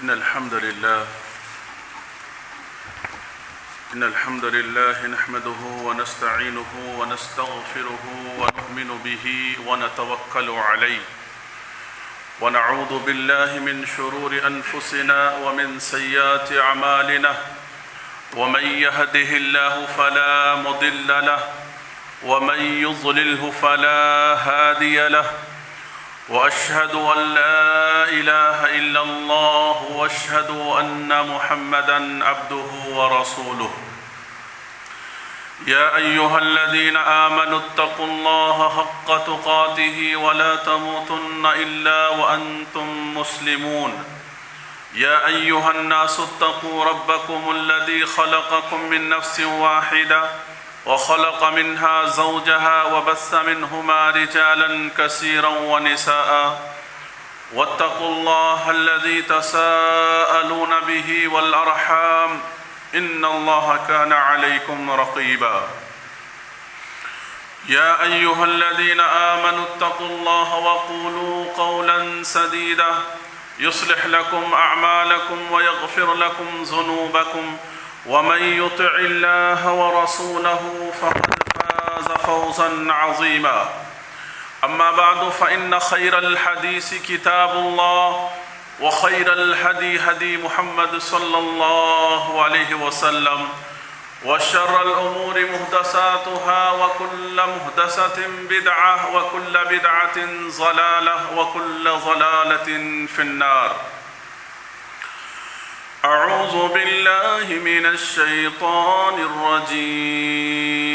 إن الحمد لله نحمده ونستعينه ونستغفره ونؤمن به ونتوكل عليه ونعوذ بالله من شرور أنفسنا ومن سيئات أعمالنا ومن يهده الله فلا مضل له ومن يضلله فلا هادي له وأشهد أن لا إله إلا الله وأشهد أن محمدًا عبده ورسوله يا أيها الذين آمنوا اتقوا الله حق تقاته ولا تموتن إلا وأنتم مسلمون يا أيها الناس اتقوا ربكم الذي خلقكم من نفس واحدة وخلق منها زوجها وبث منهما رجالا كثيرا ونساء واتقوا الله الذي تساءلون به والأرحام إن الله كان عليكم رقيبا يا أيها الذين آمنوا اتقوا الله وقولوا قولا سديدا يصلح لكم أعمالكم ويغفر لكم ذنوبكم ومن يطع الله ورسوله فقد فاز فوزا عظيما أما بعد فإن خير الحديث كتاب الله وخير الهدي هدي محمد صلى الله عليه وسلم وشر الأمور محدثاتها وكل محدثة بدعة وكل بدعة ضلالة وكل ضلالة في النار أعوذ بالله من الشيطان الرجيم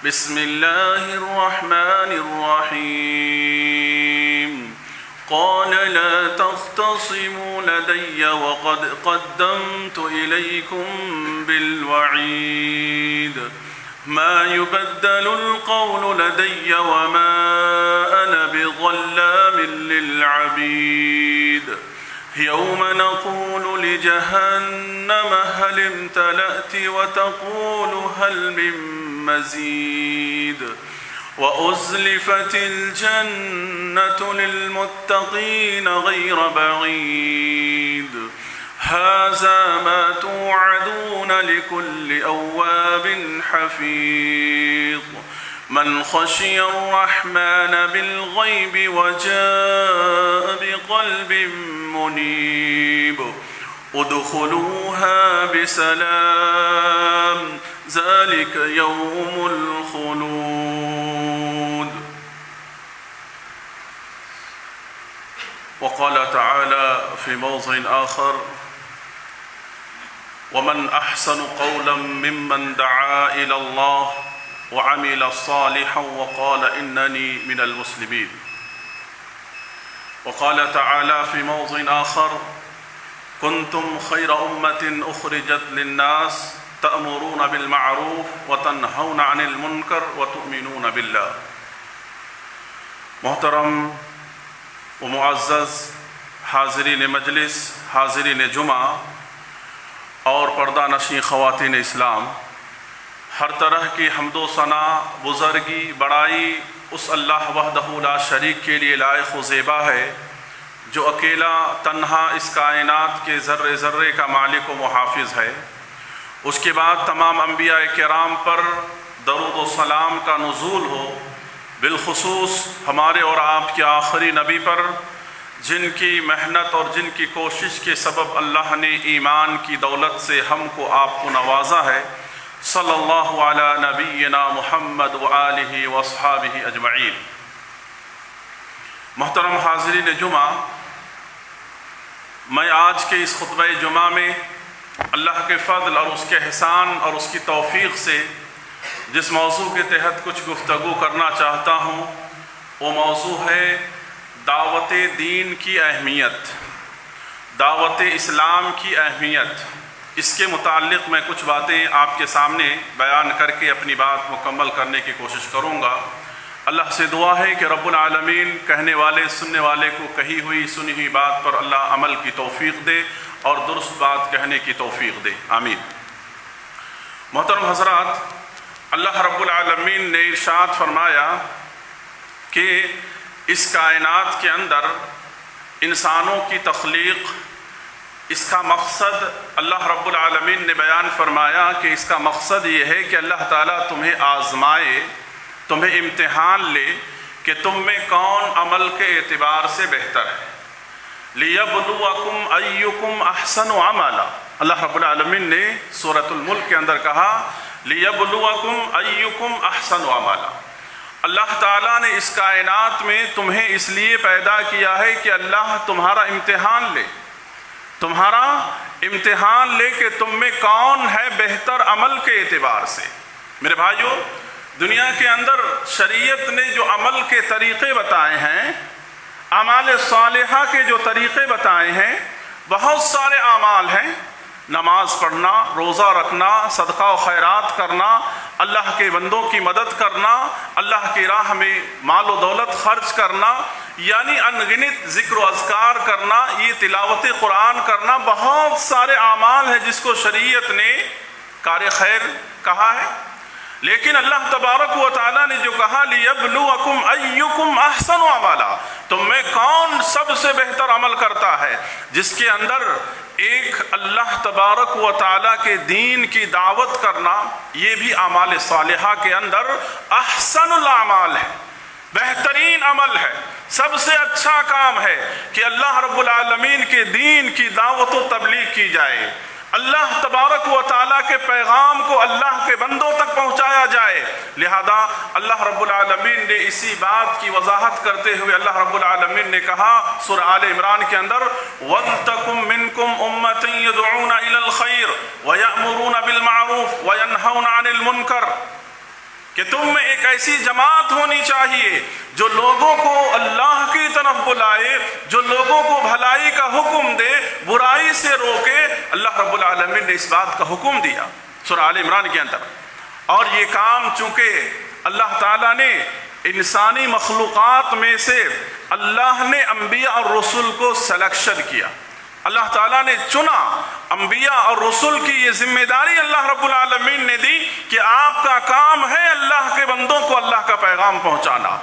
بسم الله الرحمن الرحيم قال لا تختصموا لدي وقد قدمت إليكم بالوعيد ما يبدل القول لدي وما أنا بظلام للعبيد يوم نقول لجهنم هل امتلأت وتقول هل من مزيد وأزلفت الجنة للمتقين غير بعيد هذا ما توعدون لكل أواب حفيظ من خشي الرحمن بالغيب وجاء بقلب منيب ادخلوها بسلام ذلك يوم الخلود وقال تعالى في موضع آخر ومن أحسن قولا ممن دعا إلى الله وعمل صالحا وقال إنني من المسلمين وقال تعالى في موضع آخر كنتم خير أمة أخرجت للناس تأمرون بالمعروف وتنهون عن المنكر وتؤمنون بالله محترم و معزز حاضرین مجلس حاضرین جمعہ اور پردہ نشین خواتین اسلام ہر طرح کی حمد و ثنا بزرگی بڑائی اس اللہ وحدہ لا شریک کے لیے لائق و زیبا ہے جو اکیلا تنہا اس کائنات کے ذرے ذرے کا مالک و محافظ ہے۔ اس کے بعد تمام انبیاء کرام پر درود و سلام کا نزول ہو، بالخصوص ہمارے اور آپ کے آخری نبی پر جن کی محنت اور جن کی کوشش کے سبب اللہ نے ایمان کی دولت سے ہم کو آپ کو نوازا ہے، صلی اللہ علی نبینا محمد وآلہ واصحابہ اجمعین۔ محترم حاضرین جمعہ، میں آج کے اس خطبہ جمعہ میں اللہ کے فضل اور اس کے احسان اور اس کی توفیق سے جس موضوع کے تحت کچھ گفتگو کرنا چاہتا ہوں وہ موضوع ہے دعوت دین کی اہمیت، دعوت اسلام کی اہمیت۔ اس کے متعلق میں کچھ باتیں آپ کے سامنے بیان کر کے اپنی بات مکمل کرنے کی کوشش کروں گا۔ اللہ سے دعا ہے کہ رب العالمین کہنے والے سننے والے کو کہی ہوئی سنی ہوئی بات پر اللہ عمل کی توفیق دے اور درست بات کہنے کی توفیق دے، آمین۔ محترم حضرات، اللہ رب العالمین نے ارشاد فرمایا کہ اس کائنات کے اندر انسانوں کی تخلیق اس کا مقصد اللہ رب العالمین نے بیان فرمایا کہ اس کا مقصد یہ ہے کہ اللہ تعالیٰ تمہیں آزمائے، تمہیں امتحان لے کہ تم میں کون عمل کے اعتبار سے بہتر ہے۔ لِيَبْلُوَكُمْ أَيُّكُمْ أَحْسَنُ عَمَلًا، اللہ رب العالمین نے سورۃ الملک کے اندر کہا لِيَبْلُوَكُمْ أَيُّكُمْ أَحْسَنُ عَمَلًا۔ اللہ تعالیٰ نے اس کائنات میں تمہیں اس لیے پیدا کیا ہے کہ اللہ تمہارا امتحان لے، تمہارا امتحان لے کہ تم میں کون ہے بہتر عمل کے اعتبار سے۔ میرے بھائیو، دنیا کے اندر شریعت نے جو عمل کے طریقے بتائے ہیں، اعمال صالحہ کے جو طریقے بتائے ہیں، بہت سارے اعمال ہیں۔ نماز پڑھنا، روزہ رکھنا، صدقہ و خیرات کرنا، اللہ کے بندوں کی مدد کرنا، اللہ کی راہ میں مال و دولت خرچ کرنا، یعنی انگنت ذکر و اذکار کرنا، یہ تلاوت قرآن کرنا، بہت سارے اعمال ہیں جس کو شریعت نے کار خیر کہا ہے۔ لیکن اللہ تبارک و تعالیٰ نے جو کہا لِيَبْلُوَكُمْ أَيُّكُمْ أَحْسَنُ عَمَلًا، تم میں کون سب سے بہتر عمل کرتا ہے، جس کے اندر ایک اللہ تبارک و تعالیٰ کے دین کی دعوت کرنا، یہ بھی اعمال صالحہ کے اندر احسن الاعمال ہے، بہترین عمل ہے، سب سے اچھا کام ہے کہ اللہ رب العالمین کے دین کی دعوت و تبلیغ کی جائے، اللہ تبارک و تعالیٰ کے پیغام کو اللہ کے بندوں تک پہنچایا جائے۔ لہذا اللہ رب العالمین نے اسی بات کی وضاحت کرتے ہوئے اللہ رب العالمین نے کہا سورہ آل عمران کے اندر وَلْتَكُمْ مِنْكُمْ أُمَّةٌ يَدْعُونَ إِلَى الْخَيْرِ وَيَأْمُرُونَ بِالْمَعْرُوفِ وَيَنْهَوْنَ عَنِ الْمُنْكَرِ، کہ تم میں ایک ایسی جماعت ہونی چاہیے جو لوگوں کو اللہ کی طرف بلائے، جو لوگوں کو بھلائی کا حکم دے، برائی سے روکے۔ اللہ رب العالمین نے اس بات کا حکم دیا سورہ آل عمران کے اندر، اور یہ کام چونکہ اللہ تعالیٰ نے انسانی مخلوقات میں سے اللہ نے انبیاء اور رسول کو سلیکشن کیا، اللہ تعالیٰ نے چنا، انبیاء اور رسول کی یہ ذمہ داری اللہ رب العالمین نے دی کہ آپ کا کام ہے اللہ کے بندوں کو اللہ کا پیغام پہنچانا۔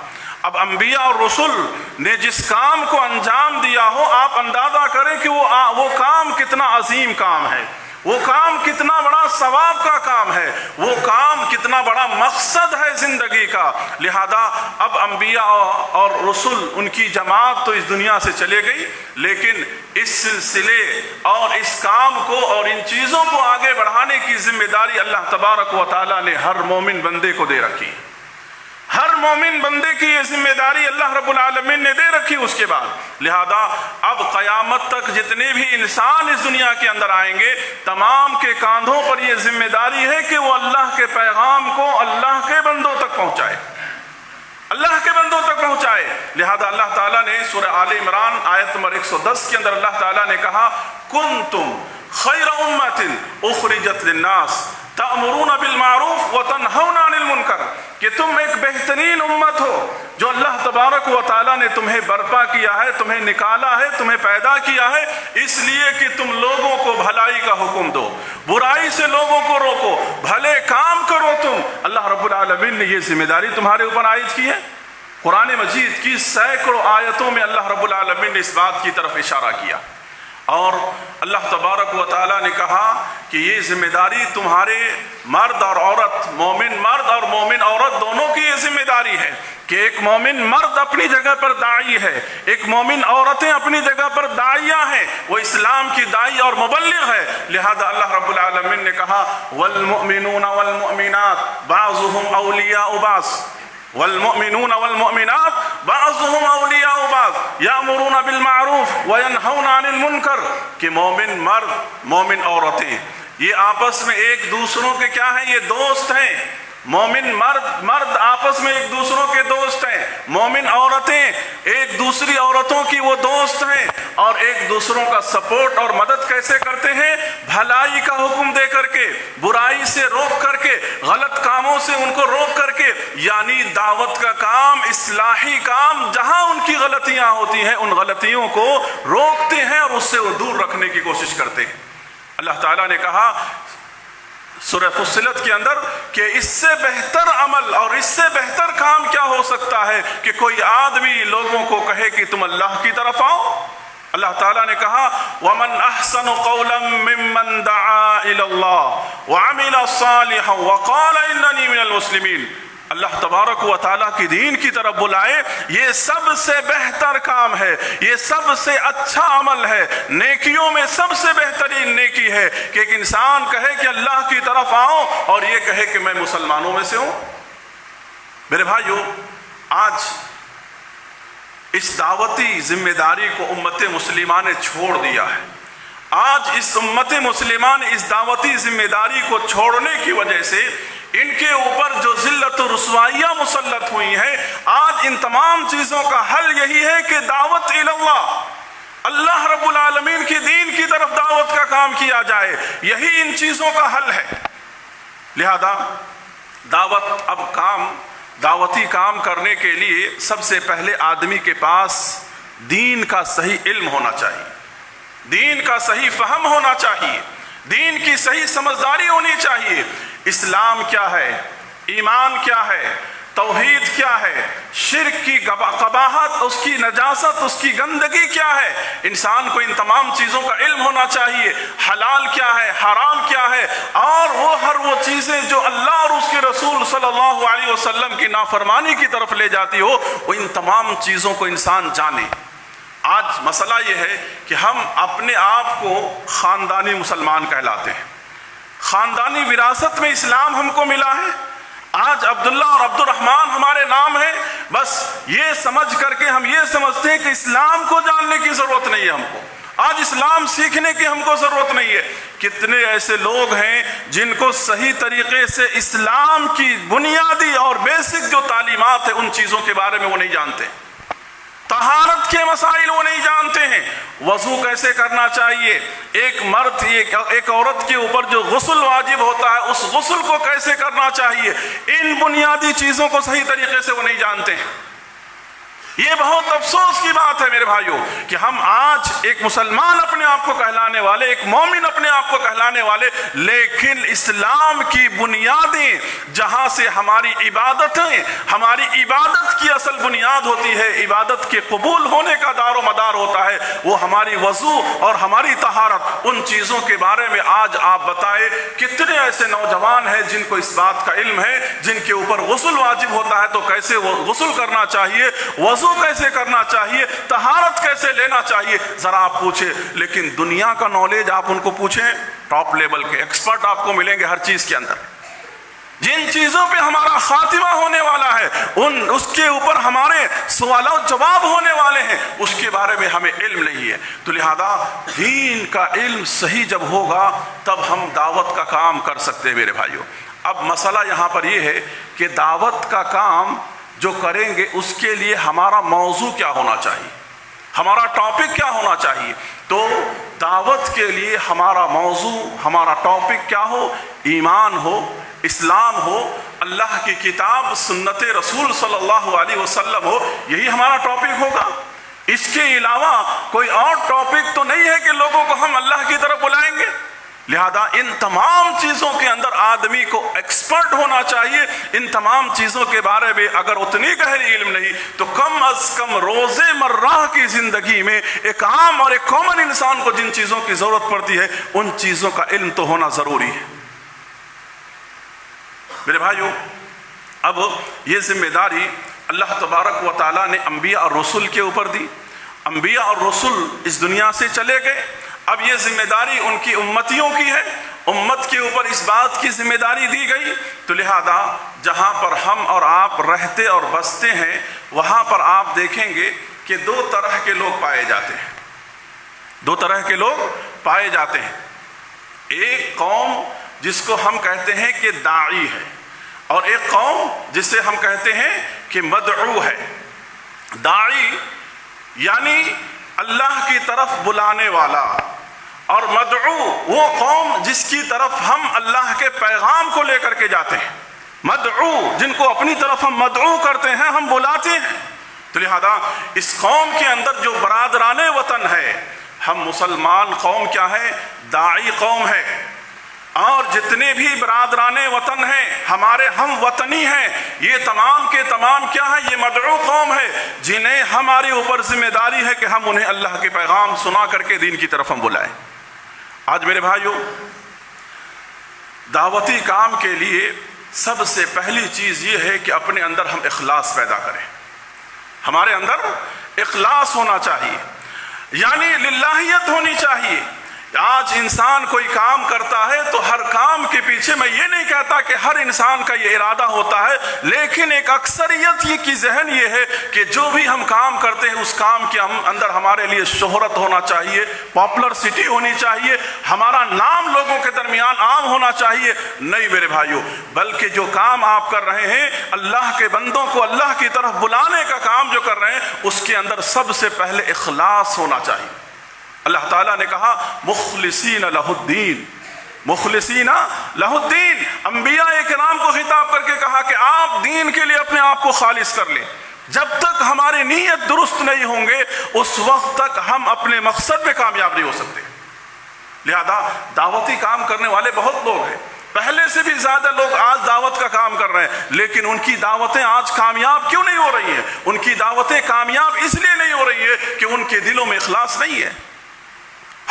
اب انبیاء اور رسول نے جس کام کو انجام دیا ہو، آپ اندازہ کریں کہ وہ کام کتنا عظیم کام ہے، وہ کام کتنا بڑا ثواب کا کام ہے، وہ کام کتنا بڑا مقصد ہے زندگی کا۔ لہذا اب انبیاء اور رسول ان کی جماعت تو اس دنیا سے چلے گئی، لیکن اس سلسلے اور اس کام کو اور ان چیزوں کو آگے بڑھانے کی ذمہ داری اللہ تبارک و تعالیٰ نے ہر مومن بندے کو دے رکھی، ہر مومن بندے کی یہ ذمہ داری اللہ رب العالمین نے دے رکھی۔ اس کے بعد لہذا اب قیامت تک جتنے بھی انسان اس دنیا کے اندر آئیں گے، تمام کے کاندھوں پر یہ ذمہ داری ہے کہ وہ اللہ کے پیغام کو اللہ کے بندوں تک پہنچائے، اللہ کے بندوں تک پہنچائے۔ لہذا اللہ تعالیٰ نے سورہ آل عمران آیت نمبر 110 کے اندر اللہ تعالیٰ نے کہا کنتم خیر امت اخرجت للناس تأمرون بالمعروف وتنہون عن المنکر، کہ تم ایک بہترین امت ہو جو اللہ تبارک و تعالیٰ نے تمہیں برپا کیا ہے، تمہیں نکالا ہے، تمہیں پیدا کیا ہے اس لیے کہ تم لوگوں کو بھلائی کا حکم دو، برائی سے لوگوں کو روکو، بھلے کام کرو تم۔ اللہ رب العالمین نے یہ ذمہ داری تمہارے اوپر عائد کی ہے۔ قرآن مجید کی سینکڑوں آیتوں میں اللہ رب العالمین نے اس بات کی طرف اشارہ کیا، اور اللہ تبارک و تعالیٰ نے کہا کہ یہ ذمہ داری تمہارے مرد اور عورت، مومن مرد اور مومن عورت دونوں کی یہ ذمہ داری ہے کہ ایک مومن مرد اپنی جگہ پر داعی ہے، ایک مومن عورتیں اپنی جگہ پر داعیہ ہیں، وہ اسلام کی داعی اور مبلغ ہے۔ لہذا اللہ رب العالمین نے کہا والمؤمنون والمؤمنات بعضهم اولیاء بعض، والمؤمنون والمؤمنات بعضهم اولیاء بعض یامرون بالمعروف وینہون عن المنکر، کہ مومن مرد مومن عورتیں یہ آپس میں ایک دوسروں کے کیا ہیں، یہ دوست ہیں۔ مومن مرد آپس میں ایک دوسروں کے دوست ہیں، مومن عورتیں ایک دوسری عورتوں کی وہ دوست ہیں، اور ایک دوسروں کا سپورٹ اور مدد کیسے کرتے ہیں؟ بھلائی کا حکم دے کر کے، برائی سے روک کر کے، غلط کاموں سے ان کو روک کر کے، یعنی دعوت کا کام، اصلاحی کام، جہاں ان کی غلطیاں ہوتی ہیں ان غلطیوں کو روکتے ہیں اور اس سے وہ دور رکھنے کی کوشش کرتے ہیں۔ اللہ تعالیٰ نے کہا سورہ فصلت کے اندر کہ اس سے بہتر عمل اور اس سے بہتر کام کیا ہو سکتا ہے کہ کوئی آدمی لوگوں کو کہے کہ تم اللہ کی طرف آؤ، اللہ تعالیٰ نے کہا وَمَنْ أَحْسَنُ قَوْلًا مِّمَّنْ دَعَا إِلَى اللَّهِ وَعَمِلَ صَالِحًا وَقَالَ إِنَّنِي مِنَ الْمُسْلِمِينَ۔ اللہ تبارک و تعالیٰ کی دین کی طرف بلائے، یہ سب سے بہتر کام ہے، یہ سب سے اچھا عمل ہے، نیکیوں میں سب سے بہترین نیکی ہے کہ ایک انسان کہے کہ اللہ کی طرف آؤ اور یہ کہے کہ میں مسلمانوں میں سے ہوں۔ میرے بھائیو، آج اس دعوتی ذمہ داری کو امت مسلمہ نے چھوڑ دیا ہے۔ آج اس امت مسلمہ نے اس دعوتی ذمہ داری کو چھوڑنے کی وجہ سے ان کے اوپر جو ذلت و رسوائیاں مسلط ہوئی ہیں، آج ان تمام چیزوں کا حل یہی ہے کہ دعوت اللہ، اللہ رب العالمین کی دین کی طرف دعوت کا کام کیا جائے، یہی ان چیزوں کا حل ہے۔ لہذا دعوتی کام کرنے کے لیے سب سے پہلے آدمی کے پاس دین کا صحیح علم ہونا چاہیے، دین کا صحیح فہم ہونا چاہیے، دین کی صحیح سمجھداری ہونی چاہیے۔ اسلام کیا ہے، ایمان کیا ہے، توحید کیا ہے، شرک کی قباحت، اس کی نجاست، اس کی گندگی کیا ہے، انسان کو ان تمام چیزوں کا علم ہونا چاہیے۔ حلال کیا ہے، حرام کیا ہے، اور ہر وہ چیزیں جو اللہ اور اس کے رسول صلی اللہ علیہ وسلم کی نافرمانی کی طرف لے جاتی ہو، وہ ان تمام چیزوں کو انسان جانے۔ آج مسئلہ یہ ہے کہ ہم اپنے آپ کو خاندانی مسلمان کہلاتے ہیں، خاندانی وراثت میں اسلام ہم کو ملا ہے۔ آج عبداللہ اور عبد الرحمن ہمارے نام ہیں، بس یہ سمجھ کر کے ہم یہ سمجھتے ہیں کہ اسلام کو جاننے کی ضرورت نہیں ہے ہم کو، آج اسلام سیکھنے کی ہم کو ضرورت نہیں ہے۔ کتنے ایسے لوگ ہیں جن کو صحیح طریقے سے اسلام کی بنیادی اور بیسک جو تعلیمات ہیں ان چیزوں کے بارے میں وہ نہیں جانتے، طہارت کے مسائل وہ نہیں جانتے ہیں، وضو کیسے کرنا چاہیے، ایک مرد ایک عورت کے اوپر جو غسل واجب ہوتا ہے اس غسل کو کیسے کرنا چاہیے، ان بنیادی چیزوں کو صحیح طریقے سے وہ نہیں جانتے ہیں۔ یہ بہت افسوس کی بات ہے میرے بھائیوں کہ ہم آج ایک مسلمان اپنے آپ کو کہلانے والے، ایک مومن اپنے آپ کو کہلانے والے، لیکن اسلام کی بنیادیں جہاں سے ہماری عبادتیں، ہماری عبادت کی اصل بنیاد ہوتی ہے، عبادت کے قبول ہونے کا دار و مدار ہوتا ہے، وہ ہماری وضو اور ہماری طہارت، ان چیزوں کے بارے میں آج آپ بتائیں کتنے ایسے نوجوان ہیں جن کو اس بات کا علم ہے، جن کے اوپر غسل واجب ہوتا ہے تو کیسے وہ غسل کرنا چاہیے، وضو کیسے کرنا چاہیے، طہارت کیسے لینا چاہیے، ذرا آپ پوچھیں۔ لیکن دنیا کا نالج آپ ان کو پوچھیں، ٹاپ لیول کے ایکسپرٹ آپ کو ملیں گے ہر چیز کے اندر، جن چیزوں پہ ہمارا خاتمہ ہونے والا ہے، اس کے اوپر ہمارے سوالات جواب ہونے والے ہیں، اس کے بارے میں ہمیں علم نہیں ہے۔ تو لہذا دین کا علم صحیح جب ہوگا تب ہم دعوت کا کام کر سکتے ہیں میرے بھائیوں۔ اب مسئلہ یہاں پر یہ ہے کہ دعوت کا کام جو کریں گے اس کے لیے ہمارا موضوع کیا ہونا چاہیے، ہمارا ٹاپک کیا ہونا چاہیے۔ تو دعوت کے لیے ہمارا موضوع، ہمارا ٹاپک کیا ہو، ایمان ہو، اسلام ہو، اللہ کی کتاب سنت رسول صلی اللہ علیہ وسلم ہو، یہی ہمارا ٹاپک ہوگا۔ اس کے علاوہ کوئی اور ٹاپک تو نہیں ہے کہ لوگوں کو ہم اللہ کی طرف بلائیں گے۔ لہذا ان تمام چیزوں کے اندر آدمی کو ایکسپرٹ ہونا چاہیے۔ ان تمام چیزوں کے بارے میں اگر اتنی گہری علم نہیں تو کم از کم روز مرہ کی زندگی میں ایک عام اور ایک کامن انسان کو جن چیزوں کی ضرورت پڑتی ہے ان چیزوں کا علم تو ہونا ضروری ہے۔ میرے بھائیوں، اب یہ ذمہ داری اللہ تبارک و تعالیٰ نے انبیاء اور رسول کے اوپر دی۔ انبیاء اور رسول اس دنیا سے چلے گئے، اب یہ ذمہ داری ان کی امتیوں کی ہے، امت کے اوپر اس بات کی ذمہ داری دی گئی۔ تو لہذا جہاں پر ہم اور آپ رہتے اور بستے ہیں وہاں پر آپ دیکھیں گے کہ دو طرح کے لوگ پائے جاتے ہیں، دو طرح کے لوگ پائے جاتے ہیں۔ ایک قوم جس کو ہم کہتے ہیں کہ داعی ہے، اور ایک قوم جسے ہم کہتے ہیں کہ مدعو ہے۔ داعی یعنی اللہ کی طرف بلانے والا، اور مدعو وہ قوم جس کی طرف ہم اللہ کے پیغام کو لے کر کے جاتے ہیں۔ مدعو جن کو اپنی طرف ہم مدعو کرتے ہیں، ہم بلاتے ہیں۔ تو لہذا اس قوم کے اندر جو برادران وطن ہے، ہم مسلمان قوم کیا ہے؟ داعی قوم ہے۔ اور جتنے بھی برادران وطن ہیں، ہمارے ہم وطنی ہیں، یہ تمام کے تمام کیا ہے؟ یہ مدعو قوم ہے جنہیں ہمارے اوپر ذمہ داری ہے کہ ہم انہیں اللہ کے پیغام سنا کر کے دین کی طرف ہم بلائیں۔ آج میرے بھائیوں، دعوتی کام کے لیے سب سے پہلی چیز یہ ہے کہ اپنے اندر ہم اخلاص پیدا کریں۔ ہمارے اندر اخلاص ہونا چاہیے، یعنی للہیت ہونی چاہیے۔ آج انسان کوئی کام کرتا ہے تو ہر کام کے پیچھے میں یہ نہیں کہتا کہ ہر انسان کا یہ ارادہ ہوتا ہے، لیکن ایک اکثریت یہ کی ذہن یہ ہے کہ جو بھی ہم کام کرتے ہیں اس کام کے اندر ہمارے لیے شہرت ہونا چاہیے، پاپولر سٹی ہونی چاہیے، ہمارا نام لوگوں کے درمیان عام ہونا چاہیے۔ نہیں میرے بھائیوں، بلکہ جو کام آپ کر رہے ہیں، اللہ کے بندوں کو اللہ کی طرف بلانے کا کام جو کر رہے ہیں، اس کے اندر سب سے پہلے اخلاص ہونا چاہیے۔ اللہ تعالیٰ نے کہا مخلصین لہ الدین، مخلصین لہ الدین، انبیاء کرام کو خطاب کر کے کہا کہ آپ دین کے لیے اپنے آپ کو خالص کر لیں۔ جب تک ہماری نیت درست نہیں ہوں گے اس وقت تک ہم اپنے مقصد میں کامیاب نہیں ہو سکتے۔ لہذا دعوتی کام کرنے والے بہت لوگ ہیں، پہلے سے بھی زیادہ لوگ آج دعوت کا کام کر رہے ہیں، لیکن ان کی دعوتیں آج کامیاب کیوں نہیں ہو رہی ہیں؟ ان کی دعوتیں کامیاب اس لیے نہیں ہو رہی ہے کہ ان کے دلوں میں اخلاص نہیں ہے۔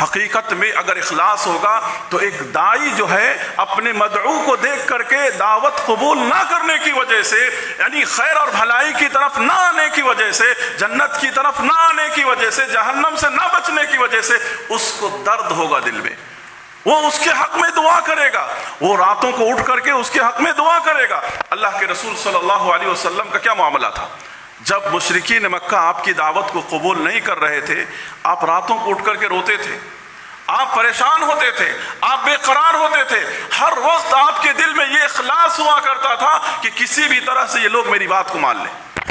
حقیقت میں اگر اخلاص ہوگا تو ایک داعی جو ہے اپنے مدعو کو دیکھ کر کے دعوت قبول نہ کرنے کی وجہ سے، یعنی خیر اور بھلائی کی طرف نہ آنے کی وجہ سے، جنت کی طرف نہ آنے کی وجہ سے، جہنم سے نہ بچنے کی وجہ سے اس کو درد ہوگا دل میں، وہ اس کے حق میں دعا کرے گا، وہ راتوں کو اٹھ کر کے اس کے حق میں دعا کرے گا۔ اللہ کے رسول صلی اللہ علیہ وسلم کا کیا معاملہ تھا؟ جب مشرکین مکہ آپ کی دعوت کو قبول نہیں کر رہے تھے، آپ راتوں کو اٹھ کر کے روتے تھے، آپ پریشان ہوتے تھے، آپ بے قرار ہوتے تھے، ہر وقت آپ کے دل میں یہ اخلاص ہوا کرتا تھا کہ کسی بھی طرح سے یہ لوگ میری بات کو مان لیں۔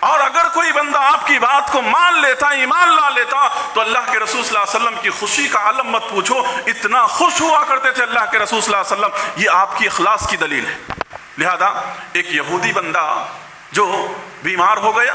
اور اگر کوئی بندہ آپ کی بات کو مان لیتا، ایمان لا لیتا، تو اللہ کے رسول صلی اللہ علیہ وسلم کی خوشی کا عالم مت پوچھو، اتنا خوش ہوا کرتے تھے اللہ کے رسول صلی اللہ علیہ وسلم۔ یہ آپ کی اخلاص کی دلیل ہے۔ لہذا ایک یہودی بندہ جو بیمار ہو گیا،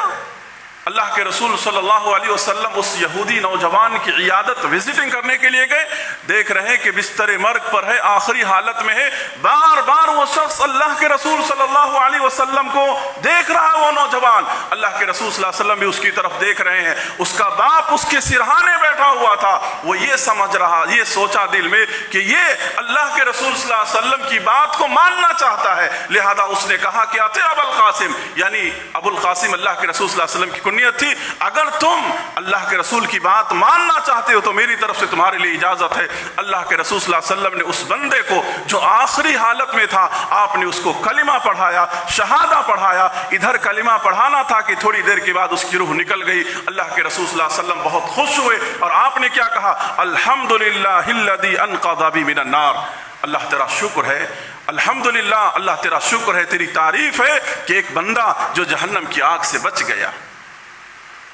اللہ کے رسول صلی اللہ علیہ وسلم اس یہودی نوجوان کی عیادت وزٹنگ کرنے کے لیے گئے، دیکھ رہے ہیں کہ بستر مرگ پر ہے، آخری حالت میں ہے، بار بار وہ شخص اللہ کے رسول صلی اللہ علیہ وسلم کو دیکھ رہا ہے۔ وہ نوجوان اللہ کے رسول صلی اللہ علیہ وسلم بھی اس کی طرف دیکھ رہے ہیں، اس کا باپ اس کے سرہانے بیٹھا ہوا تھا، وہ یہ سمجھ رہا، یہ سوچا دل میں کہ یہ اللہ کے رسول صلی اللہ علیہ وسلم کی بات کو ماننا چاہتا ہے، لہذا اس نے کہا کہ اطیع ابا القاسم، یعنی ابو القاسم اللہ کے رسول صلی اللہ علیہ وسلم کی نیت تھی، اگر تم اللہ کے رسول کی بات ماننا چاہتے ہو تو میری طرف سے تمہارے لیے اجازت ہے۔ اللہ کے رسول صلی اللہ علیہ وسلم نے اس بندے کو جو آخری حالت میں تھا، آپ نے اس کو کلمہ پڑھایا، شہادہ پڑھایا۔ ادھر کلمہ پڑھانا تھا کہ تھوڑی دیر کے بعد اس کی روح نکل گئی۔ اللہ کے رسول صلی اللہ علیہ وسلم بہت خوش ہوئے اور آپ نے کیا کہا؟ الحمدللہ الذی انقذ بی من النار، اللہ تیرا شکر ہے، الحمدللہ، اللہ تیرا شکر ہے، تیری تعریف ہے کہ ایک بندہ جو جہنم کی آگ سے بچ گیا۔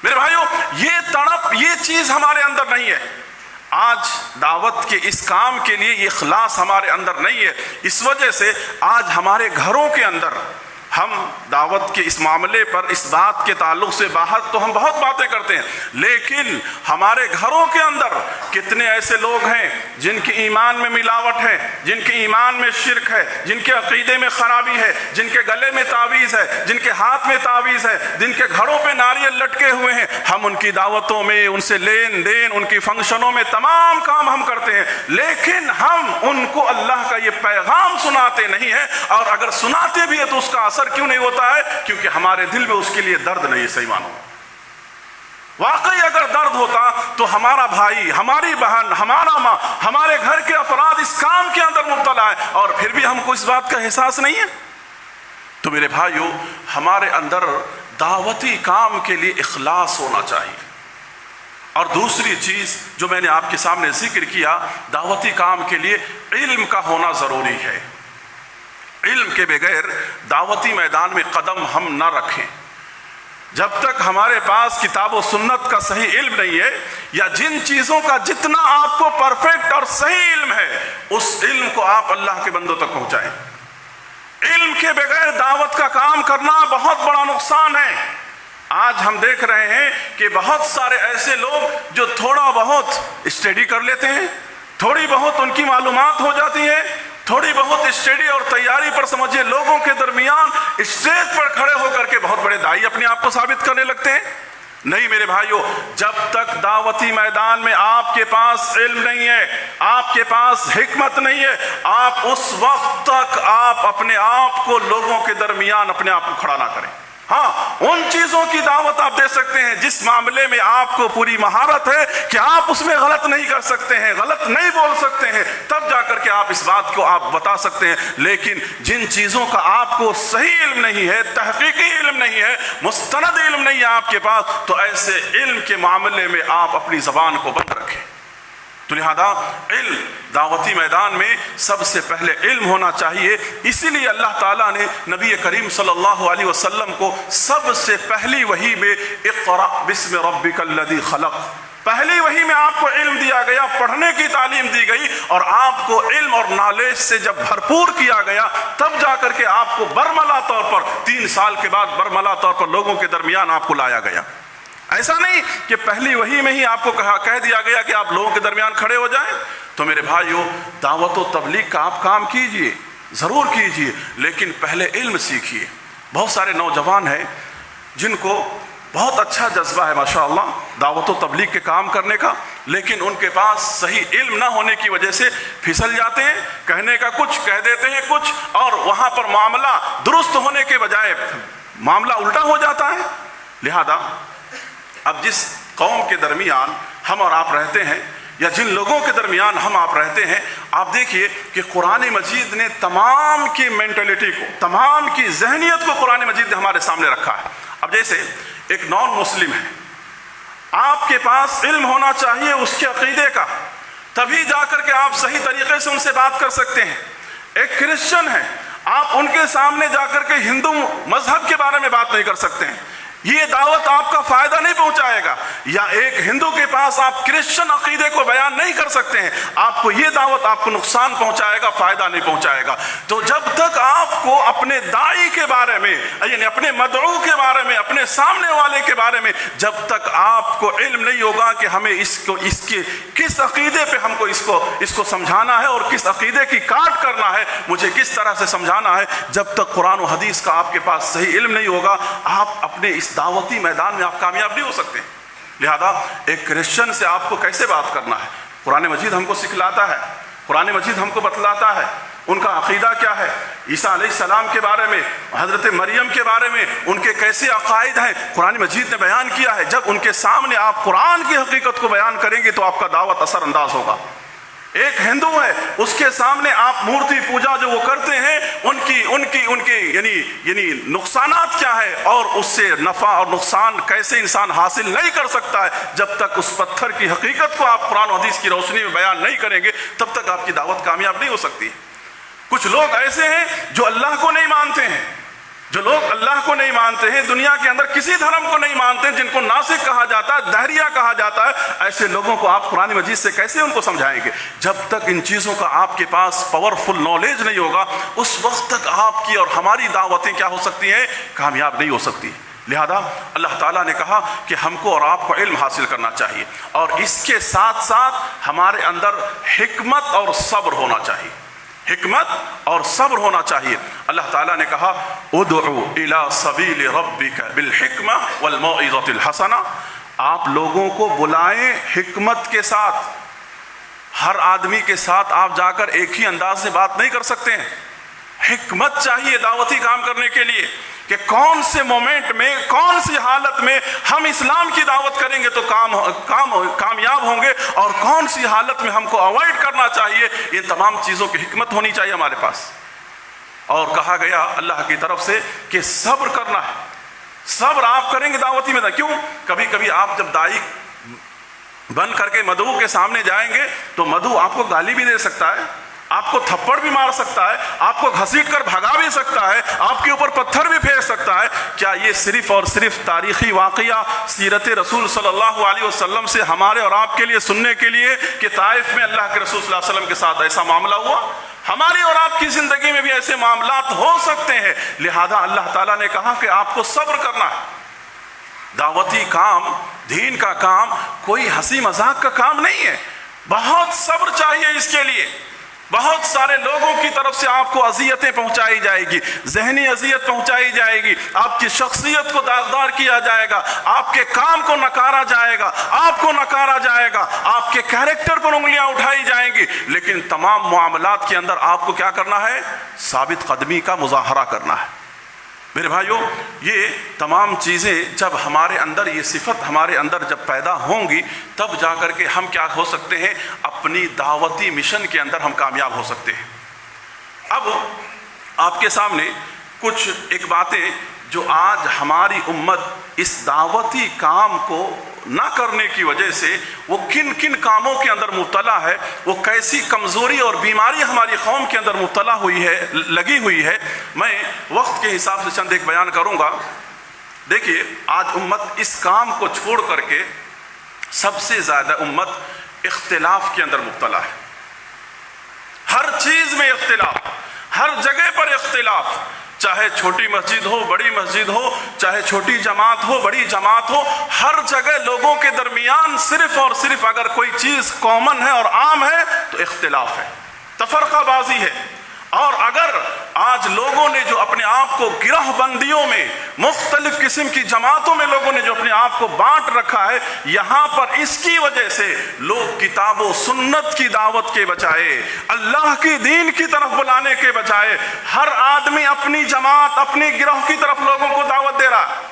میرے بھائیوں، یہ تڑپ، یہ چیز ہمارے اندر نہیں ہے۔ آج دعوت کے اس کام کے لیے یہ اخلاص ہمارے اندر نہیں ہے، اس وجہ سے آج ہمارے گھروں کے اندر ہم دعوت کے اس معاملے پر، اس بات کے تعلق سے باہر تو ہم بہت باتیں کرتے ہیں، لیکن ہمارے گھروں کے اندر کتنے ایسے لوگ ہیں جن کے ایمان میں ملاوٹ ہے، جن کے ایمان میں شرک ہے، جن کے عقیدے میں خرابی ہے، جن کے گلے میں تعویذ ہے، جن کے ہاتھ میں تعویذ ہے، جن کے گھروں پہ ناریل لٹکے ہوئے ہیں۔ ہم ان کی دعوتوں میں، ان سے لین دین، ان کی فنکشنوں میں تمام کام ہم کرتے ہیں، لیکن ہم ان کو اللہ کا یہ پیغام سناتے نہیں ہیں، اور اگر سناتے بھی ہیں تو اس کا اثر کیوں نہیں ہوتا ہے؟ کیونکہ ہمارے دل میں اس کے لیے درد نہیں ہے۔ صحیح مانو، واقعی اگر درد ہوتا تو ہمارا بھائی، ہماری بہن، ہمارا ماں، ہمارے گھر کے افراد اس کام کے اندر مبتلا ہے اور پھر بھی ہم کو اس بات کا احساس نہیں ہے۔ تو میرے بھائیو، ہمارے اندر دعوتی کام کے لیے اخلاص ہونا چاہیے۔ اور دوسری چیز جو میں نے آپ کے سامنے ذکر کیا، دعوتی کام کے لیے علم کا ہونا ضروری ہے۔ علم کے بغیر دعوتی میدان میں قدم ہم نہ رکھیں۔ جب تک ہمارے پاس کتاب و سنت کا صحیح علم نہیں ہے، یا جن چیزوں کا جتنا آپ کو پرفیکٹ اور صحیح علم ہے، اس علم کو آپ اللہ کے بندوں تک پہنچائیں۔ علم کے بغیر دعوت کا کام کرنا بہت بڑا نقصان ہے۔ آج ہم دیکھ رہے ہیں کہ بہت سارے ایسے لوگ جو تھوڑا بہت اسٹڈی کر لیتے ہیں، تھوڑی بہت ان کی معلومات ہو جاتی ہے، تھوڑی بہت اسٹڈی اور تیاری پر سمجھیے لوگوں کے درمیان اسٹیج پر کھڑے ہو کر کے بہت بڑے داعی اپنے آپ کو ثابت کرنے لگتے ہیں۔ نہیں میرے بھائیو، جب تک دعوتی میدان میں آپ کے پاس علم نہیں ہے، آپ کے پاس حکمت نہیں ہے، آپ اس وقت تک آپ اپنے آپ کو لوگوں کے درمیان اپنے آپ کو کھڑا نہ کریں۔ ہاں، ان چیزوں کی دعوت آپ دے سکتے ہیں جس معاملے میں آپ کو پوری مہارت ہے کہ آپ اس میں غلط نہیں کر سکتے ہیں، غلط نہیں بول سکتے ہیں، تب جا کر کے آپ اس بات کو آپ بتا سکتے ہیں۔ لیکن جن چیزوں کا آپ کو صحیح علم نہیں ہے، تحقیقی علم نہیں ہے، مستند علم نہیں ہے آپ کے پاس، تو ایسے علم کے معاملے میں آپ اپنی زبان کو بند رکھیں۔ تو لہذا علم دعوتی میدان میں سب سے پہلے علم ہونا چاہیے۔ اسی لیے اللہ تعالیٰ نے نبی کریم صلی اللہ علیہ وسلم کو سب سے پہلی وحی میں اقرأ بسم ربک الذی خلق، پہلی وحی میں آپ کو علم دیا گیا، پڑھنے کی تعلیم دی گئی، اور آپ کو علم اور نالج سے جب بھرپور کیا گیا تب جا کر کے آپ کو برملا طور پر 3 سال کے بعد برملا طور پر لوگوں کے درمیان آپ کو لایا گیا۔ ایسا نہیں کہ پہلی وحی میں ہی آپ کو کہہ دیا گیا کہ آپ لوگوں کے درمیان کھڑے ہو جائیں۔ تو میرے بھائیو، دعوت و تبلیغ کا آپ کام کیجئے، ضرور کیجئے، لیکن پہلے علم سیکھیے۔ بہت سارے نوجوان ہیں جن کو بہت اچھا جذبہ ہے ماشاءاللہ دعوت و تبلیغ کے کام کرنے کا، لیکن ان کے پاس صحیح علم نہ ہونے کی وجہ سے پھسل جاتے ہیں، کہنے کا کچھ کہہ دیتے ہیں کچھ، اور وہاں پر معاملہ درست ہونے کے بجائے معاملہ الٹا ہو جاتا ہے۔ لہذا اب جس قوم کے درمیان ہم اور آپ رہتے ہیں، یا جن لوگوں کے درمیان ہم آپ رہتے ہیں، آپ دیکھیے کہ قرآن مجید نے تمام کی مینٹلٹی کو، تمام کی ذہنیت کو قرآن مجید نے ہمارے سامنے رکھا ہے۔ اب جیسے ایک نان مسلم ہے، آپ کے پاس علم ہونا چاہیے اس کے عقیدے کا، تبھی جا کر کے آپ صحیح طریقے سے ان سے بات کر سکتے ہیں۔ ایک کرسچن ہے، آپ ان کے سامنے جا کر کے ہندو مذہب کے بارے میں بات نہیں کر سکتے ہیں، یہ دعوت آپ کا فائدہ نہیں پہنچائے گا۔ یا ایک ہندو کے پاس آپ کرسچن عقیدے کو بیان نہیں کر سکتے ہیں، آپ کو یہ دعوت آپ کو نقصان پہنچائے گا، فائدہ نہیں پہنچائے گا۔ تو جب تک آپ کو اپنے داعی کے بارے میں، یعنی اپنے مدعو کے بارے میں، اپنے سامنے والے کے بارے میں جب تک آپ کو علم نہیں ہوگا کہ ہمیں اس کے کس عقیدے پہ ہم کو اس کو سمجھانا ہے اور کس عقیدے کی کاٹ کرنا ہے، مجھے کس طرح سے سمجھانا ہے، جب تک قرآن و حدیث کا آپ کے پاس صحیح علم نہیں ہوگا، آپ اپنے اس دعوتی میدان میں آپ کامیاب نہیں ہو سکتے۔ لہذا ایک کرسچن سے آپ کو کیسے بات کرنا ہے، قرآن مجید ہم کو سکھلاتا ہے، قرآن مجید ہم کو بتلاتا ہے ان کا عقیدہ کیا ہے، عیسیٰ علیہ السلام کے بارے میں، حضرت مریم کے بارے میں ان کے کیسے عقائد ہیں، قرآن مجید نے بیان کیا ہے۔ جب ان کے سامنے آپ قرآن کی حقیقت کو بیان کریں گے تو آپ کا دعوت اثر انداز ہوگا۔ ایک ہندو ہے، اس کے سامنے آپ مورتی پوجا جو وہ کرتے ہیں ان کی یعنی نقصانات کیا ہے اور اس سے نفع اور نقصان کیسے انسان حاصل نہیں کر سکتا ہے، جب تک اس پتھر کی حقیقت کو آپ قرآن و حدیث کی روشنی میں بیان نہیں کریں گے تب تک آپ کی دعوت کامیاب نہیں ہو سکتی۔ کچھ لوگ ایسے ہیں جو اللہ کو نہیں مانتے ہیں، جو لوگ اللہ کو نہیں مانتے ہیں، دنیا کے اندر کسی دھرم کو نہیں مانتے ہیں، جن کو ناسک کہا جاتا ہے، دہریہ کہا جاتا ہے، ایسے لوگوں کو آپ قرآن مجید سے کیسے ان کو سمجھائیں گے؟ جب تک ان چیزوں کا آپ کے پاس پاورفل نالج نہیں ہوگا، اس وقت تک آپ کی اور ہماری دعوتیں کیا ہو سکتی ہیں؟ کامیاب نہیں ہو سکتی۔ لہذا اللہ تعالیٰ نے کہا کہ ہم کو اور آپ کو علم حاصل کرنا چاہیے، اور اس کے ساتھ ساتھ ہمارے اندر حکمت اور صبر ہونا چاہیے، حکمت اور صبر ہونا چاہیے۔ اللہ تعالیٰ نے کہا ادعو الی سبیل ربک بالحکمہ والموعظۃ الحسنہ، آپ لوگوں کو بلائیں حکمت کے ساتھ۔ ہر آدمی کے ساتھ آپ جا کر ایک ہی انداز سے بات نہیں کر سکتے ہیں، حکمت چاہیے دعوتی کام کرنے کے لیے کہ کون سے مومنٹ میں، کون سی حالت میں ہم اسلام کی دعوت کریں گے تو کامیاب ہوں گے، اور کون سی حالت میں ہم کو اوائڈ کرنا چاہیے۔ یہ تمام چیزوں کی حکمت ہونی چاہیے ہمارے پاس۔ اور کہا گیا اللہ کی طرف سے کہ صبر کرنا ہے، صبر آپ کریں گے دعوتی میں۔ کیوں؟ کبھی کبھی آپ جب داعی بن کر کے مدعو کے سامنے جائیں گے تو مدعو آپ کو گالی بھی دے سکتا ہے، آپ کو تھپڑ بھی مار سکتا ہے، آپ کو گھسیٹ کر بھگا بھی سکتا ہے، آپ کے اوپر پتھر بھی پھینک سکتا ہے۔ کیا یہ صرف اور صرف تاریخی واقعہ سیرت رسول صلی اللہ علیہ وسلم سے ہمارے اور آپ کے لیے سننے کے لیے کہ طائف میں اللہ کے رسول صلی اللہ علیہ وسلم کے ساتھ ایسا معاملہ ہوا؟ ہماری اور آپ کی زندگی میں بھی ایسے معاملات ہو سکتے ہیں۔ لہذا اللہ تعالیٰ نے کہا کہ آپ کو صبر کرنا ہے۔ دعوتی کام، دین کا کام کوئی ہنسی مذاق کا کام نہیں ہے، بہت صبر چاہیے اس کے لیے. بہت سارے لوگوں کی طرف سے آپ کو اذیتیں پہنچائی جائے گی، ذہنی اذیت پہنچائی جائے گی، آپ کی شخصیت کو داغدار کیا جائے گا، آپ کے کام کو نکارا جائے گا، آپ کو نکارا جائے گا، آپ کے کیریکٹر پر انگلیاں اٹھائی جائیں گی. لیکن تمام معاملات کے اندر آپ کو کیا کرنا ہے؟ ثابت قدمی کا مظاہرہ کرنا ہے. میرے بھائیوں، یہ تمام چیزیں جب ہمارے اندر، یہ صفت ہمارے اندر جب پیدا ہوں گی، تب جا کر کے ہم کیا ہو سکتے ہیں؟ اپنی دعوتی مشن کے اندر ہم کامیاب ہو سکتے ہیں. اب آپ کے سامنے کچھ ایک باتیں جو آج ہماری امت اس دعوتی کام کو نہ کرنے کی وجہ سے وہ کن کن کاموں کے اندر مبتلا ہے، وہ کیسی کمزوری اور بیماری ہماری قوم کے اندر مبتلا ہوئی ہے، لگی ہوئی ہے، میں وقت کے حساب سے چند ایک بیان کروں گا. دیکھیے، آج امت اس کام کو چھوڑ کر کے سب سے زیادہ امت اختلاف کے اندر مبتلا ہے. ہر چیز میں اختلاف، ہر جگہ پر اختلاف، چاہے چھوٹی مسجد ہو، بڑی مسجد ہو، چاہے چھوٹی جماعت ہو، بڑی جماعت ہو، ہر جگہ لوگوں کے درمیان صرف اور صرف اگر کوئی چیز کامن ہے اور عام ہے تو اختلاف ہے، تفرقہ بازی ہے. اور اگر آج لوگوں نے جو اپنے آپ کو گروہ بندیوں میں، مختلف قسم کی جماعتوں میں لوگوں نے جو اپنے آپ کو بانٹ رکھا ہے، یہاں پر اس کی وجہ سے لوگ کتاب و سنت کی دعوت کے بجائے، اللہ کی دین کی طرف بلانے کے بجائے، ہر آدمی اپنی جماعت، اپنی گروہ کی طرف لوگوں کو دعوت دے رہا ہے.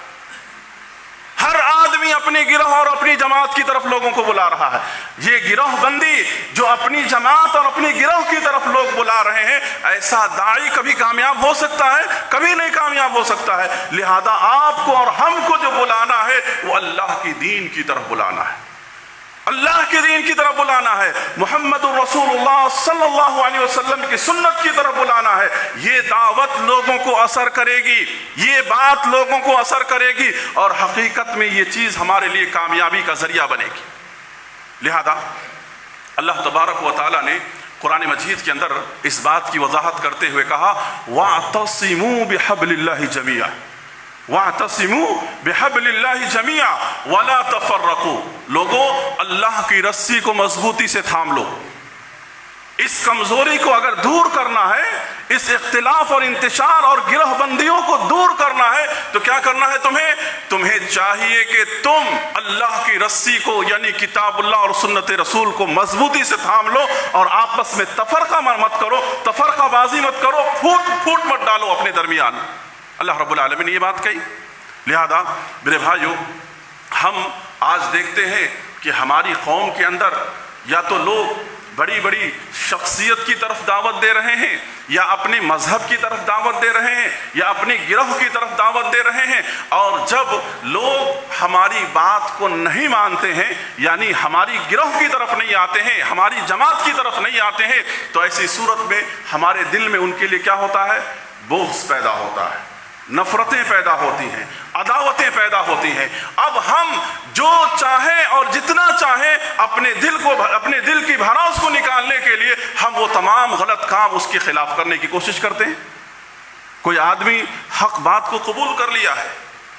ہر آدمی اپنی گروہ اور اپنی جماعت کی طرف لوگوں کو بلا رہا ہے. یہ گروہ بندی جو اپنی جماعت اور اپنی گروہ کی طرف لوگ بلا رہے ہیں، ایسا داعی کبھی کامیاب ہو سکتا ہے؟ کبھی نہیں کامیاب ہو سکتا ہے. لہذا آپ کو اور ہم کو جو بلانا ہے وہ اللہ کی دین کی طرف بلانا ہے، اللہ کے دین کی طرف بلانا ہے، محمد الرسول اللہ صلی اللہ علیہ وسلم کی سنت کی طرف بلانا ہے. یہ دعوت لوگوں کو اثر کرے گی، یہ بات لوگوں کو اثر کرے گی، اور حقیقت میں یہ چیز ہمارے لیے کامیابی کا ذریعہ بنے گی. لہذا اللہ تبارک و تعالیٰ نے قرآن مجید کے اندر اس بات کی وضاحت کرتے ہوئے کہا وَاعْتَصِمُوا بِحَبْلِ اللَّهِ جَمِيعًا وَاعْتَصِمُوا بِحَبْلِ اللَّهِ جَمِيعًا وَلَا تَفَرَّقُوا. لوگوں، اللہ کی رسی کو مضبوطی سے تھام لو. اس کمزوری کو اگر دور کرنا ہے، اس اختلاف اور انتشار اور گروہ بندیوں کو دور کرنا ہے تو کیا کرنا ہے؟ تمہیں چاہیے کہ تم اللہ کی رسی کو یعنی کتاب اللہ اور سنت رسول کو مضبوطی سے تھام لو، اور آپس میں تفرقہ مت کرو، تفرقہ بازی مت کرو، پھوٹ مت ڈالو اپنے درمیان. اللہ رب العالمین نے یہ بات کہی. لہذا میرے بھائیوں، ہم آج دیکھتے ہیں کہ ہماری قوم کے اندر یا تو لوگ بڑی بڑی شخصیت کی طرف دعوت دے رہے ہیں، یا اپنے مذہب کی طرف دعوت دے رہے ہیں، یا اپنی گروہ کی طرف دعوت دے رہے ہیں، اور جب لوگ ہماری بات کو نہیں مانتے ہیں، یعنی ہماری گروہ کی طرف نہیں آتے ہیں، ہماری جماعت کی طرف نہیں آتے ہیں، تو ایسی صورت میں ہمارے دل میں ان کے لیے کیا ہوتا ہے؟ بغض پیدا ہوتا ہے، نفرتیں پیدا ہوتی ہیں، عداوتیں پیدا ہوتی ہیں. اب ہم جو چاہیں اور جتنا چاہیں اپنے دل کی بھراس کو نکالنے کے لیے ہم وہ تمام غلط کام اس کے خلاف کرنے کی کوشش کرتے ہیں. کوئی آدمی حق بات کو قبول کر لیا ہے،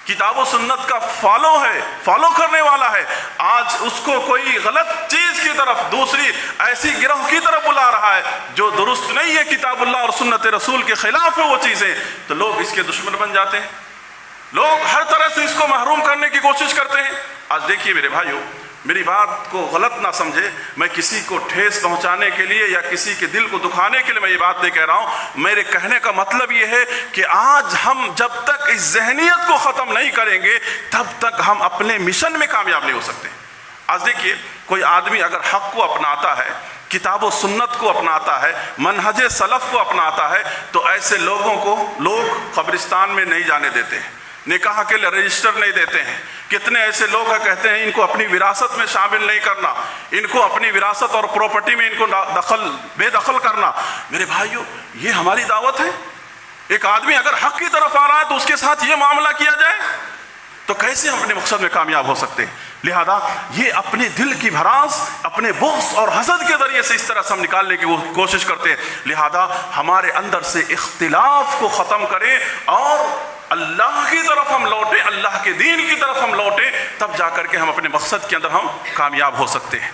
کتاب و سنت کا فالو کرنے والا ہے، آج اس کو کوئی غلط چیز کی طرف، دوسری ایسی گروہ کی طرف بلا رہا ہے جو درست نہیں ہے، کتاب اللہ اور سنت رسول کے خلاف ہے وہ چیزیں، تو لوگ اس کے دشمن بن جاتے ہیں، لوگ ہر طرح سے اس کو محروم کرنے کی کوشش کرتے ہیں. آج دیکھیے میرے بھائیوں، میری بات کو غلط نہ سمجھے، میں کسی کو ٹھیس پہنچانے کے لیے یا کسی کے دل کو دکھانے کے لیے میں یہ بات نہیں کہہ رہا ہوں. میرے کہنے کا مطلب یہ ہے کہ آج ہم جب تک اس ذہنیت کو ختم نہیں کریں گے تب تک ہم اپنے مشن میں کامیاب نہیں ہو سکتے. آج دیکھیے، کوئی آدمی اگر حق کو اپناتا ہے، کتاب و سنت کو اپناتا ہے، منہج سلف کو اپناتا ہے، تو ایسے لوگوں کو لوگ قبرستان میں نہیں جانے دیتے ہیں، نکاح کے لیے رجسٹر نہیں دیتے ہیں. کتنے ایسے لوگ ہیں کہتے ہیں ان کو اپنی وراثت میں شامل نہیں کرنا، ان کو اپنی وراثت اور پراپرٹی میں ان کو بے دخل کرنا. میرے بھائیوں، یہ ہماری دعوت ہے؟ ایک آدمی اگر حق کی طرف آ رہا ہے تو اس کے ساتھ یہ معاملہ کیا جائے تو کیسے ہم اپنے مقصد میں کامیاب ہو سکتے ہیں؟ لہذا یہ اپنے دل کی بھراس، اپنے بغض اور حسد کے ذریعے سے اس طرح سے ہم نکالنے کی کوشش کرتے ہیں. لہذا ہمارے اندر سے اختلاف کو ختم کریں اور اللہ کی طرف ہم لوٹیں، اللہ کے دین کی طرف ہم لوٹیں، تب جا کر کے ہم اپنے مقصد کے اندر ہم کامیاب ہو سکتے ہیں.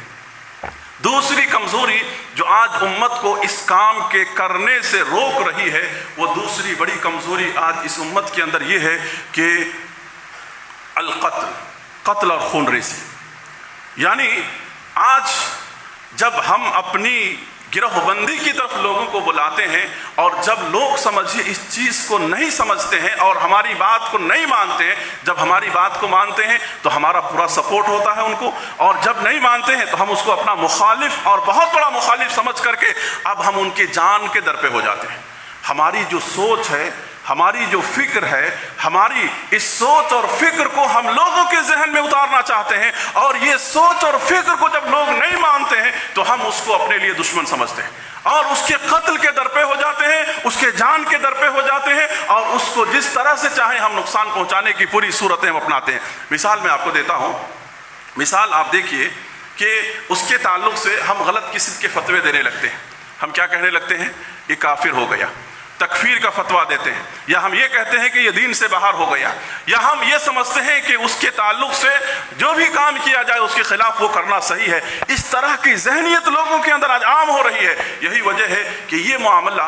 دوسری کمزوری جو آج امت کو اس کام کے کرنے سے روک رہی ہے، وہ دوسری بڑی کمزوری آج اس امت کے اندر یہ ہے کہ قتل اور خون ریزی. یعنی آج جب ہم اپنی گروہ بندی کی طرف لوگوں کو بلاتے ہیں، اور جب لوگ سمجھیے اس چیز کو نہیں سمجھتے ہیں اور ہماری بات کو نہیں مانتے ہیں، جب ہماری بات کو مانتے ہیں تو ہمارا پورا سپورٹ ہوتا ہے ان کو، اور جب نہیں مانتے ہیں تو ہم اس کو اپنا مخالف اور بہت بڑا مخالف سمجھ کر کے اب ہم ان کے جان کے در پہ ہو جاتے ہیں. ہماری جو سوچ ہے، ہماری جو فکر ہے، ہماری اس سوچ اور فکر کو ہم لوگوں کے ذہن میں اتارنا چاہتے ہیں، اور یہ سوچ اور فکر کو جب لوگ نہیں مانتے ہیں تو ہم اس کو اپنے لیے دشمن سمجھتے ہیں اور اس کے قتل کے در پہ ہو جاتے ہیں، اس کے جان کے در پہ ہو جاتے ہیں، اور اس کو جس طرح سے چاہیں ہم نقصان پہنچانے کی پوری صورتیں ہم اپناتے ہیں. مثال میں آپ کو دیتا ہوں. مثال آپ دیکھیے کہ اس کے تعلق سے ہم غلط قسم کے فتوے دینے لگتے ہیں. ہم کیا کہنے لگتے ہیں؟ یہ کافر ہو گیا، تکفیر کا فتویٰ دیتے ہیں، یا ہم یہ کہتے ہیں کہ یہ دین سے باہر ہو گیا، یا ہم یہ سمجھتے ہیں کہ اس کے تعلق سے جو بھی کام کیا جائے اس کے خلاف وہ کرنا صحیح ہے. اس طرح کی ذہنیت لوگوں کے اندر آج عام ہو رہی ہے. یہی وجہ ہے کہ یہ معاملہ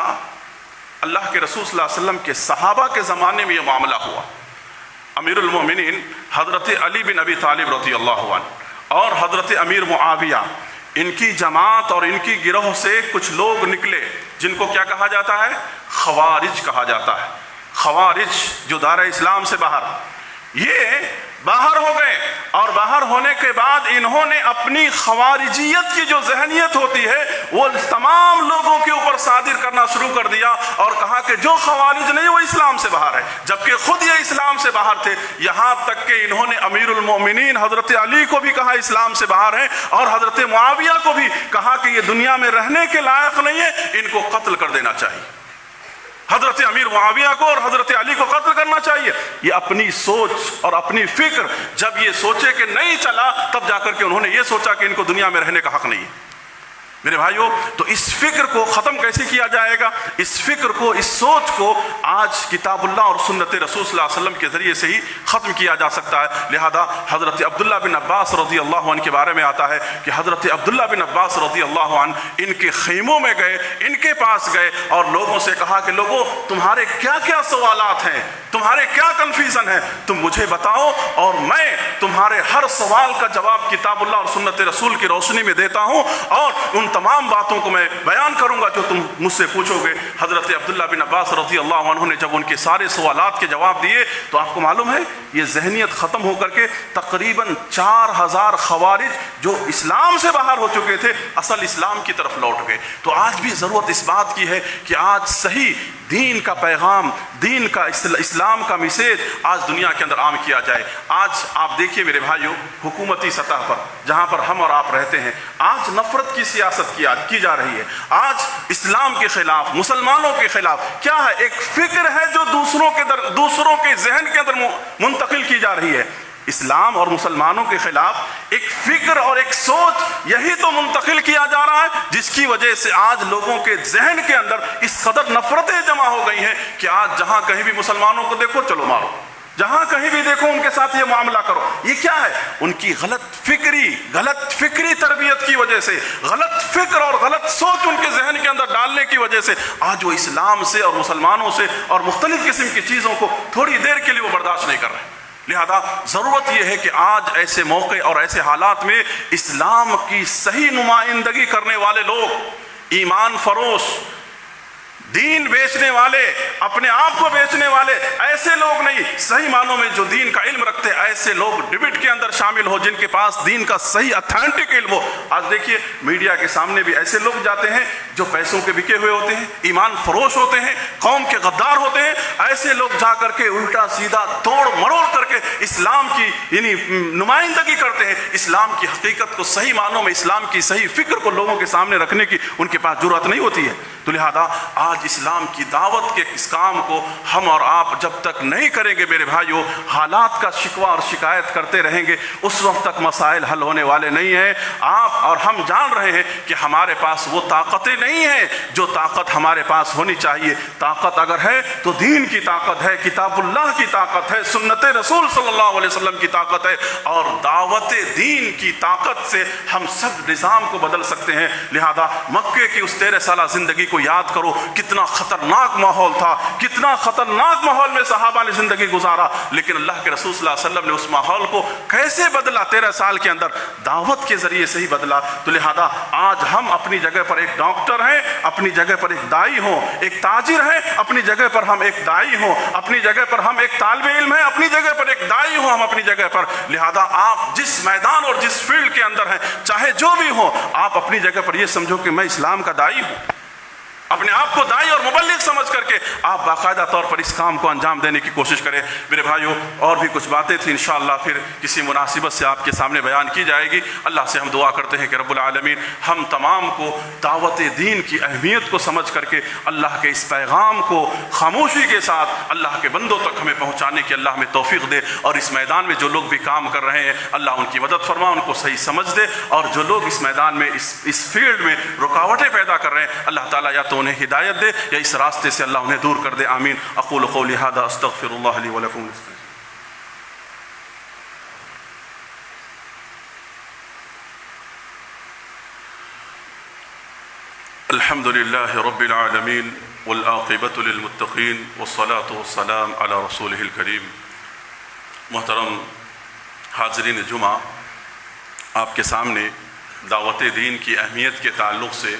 اللہ کے رسول صلی اللہ علیہ وسلم کے صحابہ کے زمانے میں یہ معاملہ ہوا. امیر المومنین حضرت علی بن ابی طالب رضی اللہ عنہ اور حضرت امیر معاویہ، ان کی جماعت اور ان کی گروہ سے کچھ لوگ نکلے جن کو کیا کہا جاتا ہے؟ خوارج کہا جاتا ہے. خوارج جو دار اسلام سے باہر، یہ باہر ہو گئے، اور باہر ہونے کے بعد انہوں نے اپنی خوارجیت کی جو ذہنیت ہوتی ہے وہ تمام لوگوں کے اوپر صادر کرنا شروع کر دیا، اور کہا کہ جو خوارج نہیں وہ اسلام سے باہر ہے، جبکہ خود یہ اسلام سے باہر تھے. یہاں تک کہ انہوں نے امیر المومنین حضرت علی کو بھی کہا اسلام سے باہر ہیں، اور حضرت معاویہ کو بھی کہا کہ یہ دنیا میں رہنے کے لائق نہیں ہے، ان کو قتل کر دینا چاہیے. حضرت امیر معاویہ کو اور حضرت علی کو قتل کرنا چاہیے. یہ اپنی سوچ اور اپنی فکر جب یہ سوچے کہ نہیں چلا، تب جا کر کے انہوں نے یہ سوچا کہ ان کو دنیا میں رہنے کا حق نہیں ہے. میرے بھائیوں، تو اس فکر کو ختم کیسے کیا جائے گا؟ اس فکر کو، اس سوچ کو آج کتاب اللہ اور سنت رسول صلی اللہ علیہ وسلم کے ذریعے سے ہی ختم کیا جا سکتا ہے. لہذا حضرت عبداللہ بن عباس رضی اللہ عنہ کے بارے میں آتا ہے کہ حضرت عبداللہ بن عباس رضی اللہ عنہ ان کے خیموں میں گئے، ان کے پاس گئے اور لوگوں سے کہا کہ لوگوں، تمہارے کیا کیا سوالات ہیں، تمہارے کیا کنفیوژن ہے، تم مجھے بتاؤ اور میں تمہارے ہر سوال کا جواب کتاب اللہ اور سنت رسول کی روشنی میں دیتا ہوں، اور ان تمام باتوں کو میں بیان کروں گا جو تم مجھ سے پوچھو گے. حضرت عبداللہ بن عباس رضی اللہ عنہ نے جب ان کے سارے سوالات کے جواب دیے تو آپ کو معلوم ہے یہ ذہنیت ختم ہو کر کے تقریباً 4000 خوارج جو اسلام سے باہر ہو چکے تھے اصل اسلام کی طرف لوٹ گئے. تو آج بھی ضرورت اس بات کی ہے کہ آج صحیح دین کا پیغام، دین کا اسلام کا میسیج آج دنیا کے اندر عام کیا جائے. آج آپ دیکھیے میرے بھائیوں، حکومتی سطح پر جہاں پر ہم اور آپ رہتے ہیں، آج نفرت کی سیاست کی جا رہی ہے. آج اسلام کے خلاف، مسلمانوں کے خلاف کیا ہے؟ ایک فکر ہے جو دوسروں کے ذہن کے اندر منتقل کی جا رہی ہے. اسلام اور مسلمانوں کے خلاف ایک فکر اور ایک سوچ یہی تو منتقل کیا جا رہا ہے جس کی وجہ سے آج لوگوں کے ذہن کے اندر اس قدر نفرتیں جمع ہو گئی ہیں کہ آج جہاں کہیں بھی مسلمانوں کو دیکھو چلو مارو، جہاں کہیں بھی دیکھو ان کے ساتھ یہ معاملہ کرو. یہ کیا ہے؟ ان کی غلط فکری تربیت کی وجہ سے، غلط فکر اور غلط سوچ ان کے ذہن کے اندر ڈالنے کی وجہ سے آج وہ اسلام سے اور مسلمانوں سے اور مختلف قسم کی چیزوں کو تھوڑی دیر کے لیے وہ برداشت نہیں کر رہے. لہذا ضرورت یہ ہے کہ آج ایسے موقع اور ایسے حالات میں اسلام کی صحیح نمائندگی کرنے والے لوگ، ایمان فروش، دین بیچنے والے، اپنے آپ کو بیچنے والے، ایسے لوگ نہیں، صحیح معنوں میں جو دین کا علم رکھتے ایسے لوگ ڈبیٹ کے اندر شامل ہو جن کے پاس دین کا صحیح اتھینٹک علم ہو. آج دیکھیے میڈیا کے سامنے بھی ایسے لوگ جاتے ہیں جو پیسوں کے بکے ہوئے ہوتے ہیں، ایمان فروش ہوتے ہیں، قوم کے غدار ہوتے ہیں. ایسے لوگ جا کر کے الٹا سیدھا توڑ مروڑ کر کے اسلام کی یعنی نمائندگی کرتے ہیں. اسلام کی حقیقت کو، صحیح معنوں میں اسلام کی صحیح فکر کو لوگوں کے سامنے رکھنے کی ان کے پاس جرأت نہیں ہوتی ہے. تو لہذا آج اسلام کی دعوت کے اس کام کو ہم اور آپ جب تک نہیں کریں گے میرے بھائیوں، حالات کا شکوہ اور شکایت کرتے رہیں گے، اس وقت تک مسائل حل ہونے والے نہیں ہیں۔ آپ اور ہم جان رہے ہیں کہ ہمارے پاس وہ طاقتیں نہیں ہیں جو طاقت ہمارے پاس ہونی چاہیے۔ طاقت اگر ہے تو دین کی طاقت ہے، کتاب اللہ کی طاقت ہے، سنت رسول صلی اللہ علیہ وسلم کی طاقت ہے، اور دعوت دین کی طاقت سے ہم سب نظام کو بدل سکتے ہیں۔ لہذا مکے کی اس 13 سالہ زندگی کو یاد کرو، کتنا خطرناک ماحول تھا، کتنا خطرناک ماحول میں صحابہ نے زندگی گزارا، لیکن اللہ کے رسول صلی اللہ علیہ وسلم نے اس ماحول کو کیسے بدلا؟ 13 سال کے اندر دعوت کے ذریعے سے ہی بدلا۔ تو لہذا آج ہم اپنی جگہ پر ایک ڈاکٹر ہیں، اپنی جگہ پر ایک دائی ہوں، ایک تاجر ہیں، اپنی جگہ پر ہم ایک دائی ہوں، اپنی جگہ پر ہم ایک طالب علم ہیں، اپنی جگہ پر ایک دائی ہوں ہم اپنی جگہ پر۔ لہذا آپ جس میدان اور جس فیلڈ کے اندر ہیں، چاہے جو بھی ہو، آپ اپنی جگہ پر یہ سمجھو کہ میں اسلام کا دائی ہوں۔ اپنے آپ کو دائی اور مبلغ سمجھ کر کے آپ باقاعدہ طور پر اس کام کو انجام دینے کی کوشش کریں۔ میرے بھائیوں، اور بھی کچھ باتیں تھیں، انشاءاللہ پھر کسی مناسبت سے آپ کے سامنے بیان کی جائے گی۔ اللہ سے ہم دعا کرتے ہیں کہ رب العالمین ہم تمام کو دعوت دین کی اہمیت کو سمجھ کر کے اللہ کے اس پیغام کو خاموشی کے ساتھ اللہ کے بندوں تک ہمیں پہنچانے کی اللہ ہمیں توفیق دے، اور اس میدان میں جو لوگ بھی کام کر رہے ہیں اللہ ان کی مدد فرما، ان کو صحیح سمجھ دے، اور جو لوگ اس میدان میں اس فیلڈ میں رکاوٹیں پیدا کر رہے ہیں اللہ تعالیٰ یا تو انہیں ہدایت دے یا اس راستے سے اللہ انہیں دور کر دے۔ آمین۔ اقول قولی ھذا استغفر اللہ لی ولکم۔ الحمد للہ رب العالمین والعاقبۃ للمتقین والصلاة والسلام علی رسولہ الکریم۔ محترم حاضرین جمعہ، آپ کے سامنے دعوت دین کی اہمیت کے تعلق سے